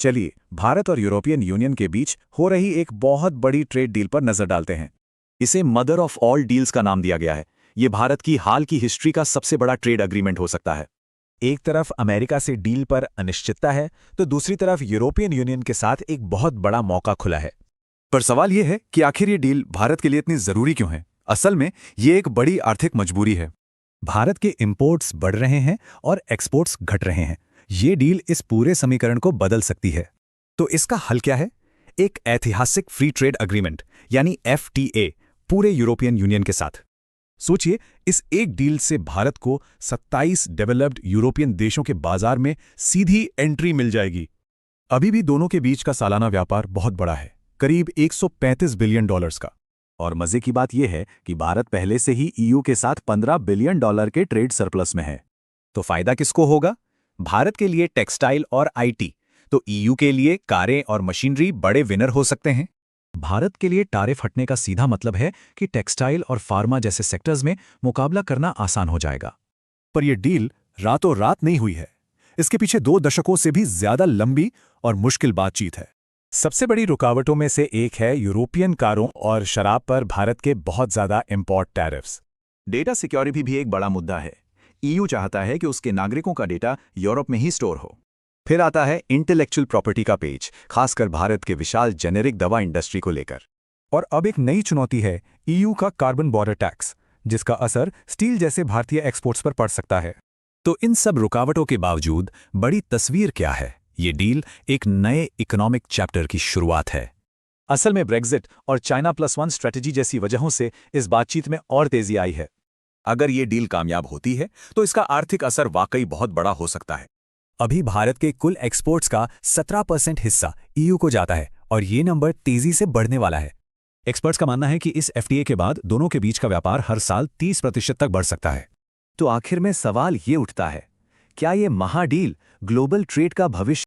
चलिए भारत और European union के बीच हो रही एक बहुत बड़ी ट्रेड डील पर नजर डालते हैं। इसे मदर ऑफ ऑल डील्स का नाम दिया गया है। ये भारत की हाल की हिस्ट्री का सबसे बड़ा ट्रेड एग्रीमेंट हो सकता है। एक तरफ अमेरिका से डील पर अनिश्चितता है तो दूसरी तरफ यूरोपियन यूनियन के साथ एक बहुत बड़ा मौका खुला है। पर सवाल यह है कि आखिर ये डील भारत के लिए इतनी जरूरी क्यों है। असल में ये एक बड़ी आर्थिक मजबूरी है। भारत के इंपोर्ट्स बढ़ रहे हैं और एक्सपोर्ट्स घट रहे हैं। ये डील इस पूरे समीकरण को बदल सकती है। तो इसका हल क्या है? एक ऐतिहासिक फ्री ट्रेड एग्रीमेंट यानी FTA पूरे यूरोपियन यूनियन के साथ। सोचिए, इस एक डील से भारत को 27 डेवलप्ड यूरोपियन देशों के बाजार में सीधी एंट्री मिल जाएगी। अभी भी दोनों के बीच का सालाना व्यापार बहुत बड़ा है, करीब $135 बिलियन का। और मजे की बात यह है कि भारत पहले से ही EU के साथ $15 बिलियन के ट्रेड सरप्लस में है। तो फायदा किसको होगा? भारत के लिए टेक्सटाइल और IT, तो EU के लिए कारें और मशीनरी बड़े विनर हो सकते हैं। भारत के लिए टैरिफ हटने का सीधा मतलब है कि टेक्सटाइल और फार्मा जैसे सेक्टर्स में मुकाबला करना आसान हो जाएगा। पर यह डील रातों रात नहीं हुई है। इसके पीछे 2 दशकों से भी ज्यादा लंबी और मुश्किल बातचीत है। सबसे बड़ी रुकावटों में से एक है यूरोपियन कारों और शराब पर भारत के बहुत ज्यादा इंपोर्ट टैरिफ्स। डेटा सिक्योरिटी भी एक बड़ा मुद्दा है। EU चाहता है कि उसके नागरिकों का डेटा यूरोप में ही स्टोर हो। फिर आता है इंटेलेक्चुअल प्रॉपर्टी का पेज, खासकर भारत के विशाल जेनेरिक दवा इंडस्ट्री को लेकर। और अब एक नई चुनौती है EU का कार्बन बॉर्डर टैक्स, जिसका असर स्टील जैसे भारतीय एक्सपोर्ट्स पर पड़ सकता है। तो इन सब रुकावटों के बावजूद बड़ी तस्वीर क्या है? ये डील एक नए इकोनॉमिक चैप्टर की शुरुआत है। असल में ब्रेक्जिट और China+1 स्ट्रेटेजी जैसी वजहों से इस बातचीत में और तेजी आई है। अगर ये डील कामयाब होती है तो इसका आर्थिक असर वाकई बहुत बड़ा हो सकता है। अभी भारत के कुल एक्सपोर्ट्स का 17% हिस्सा EU को जाता है और ये नंबर तेजी से बढ़ने वाला है। एक्सपर्ट्स का मानना है कि इस FTA के बाद दोनों के बीच का व्यापार हर साल 30% तक बढ़ सकता है। तो आखिर में सवाल ये उठता है, क्या ये महाडील ग्लोबल ट्रेड का भविष्य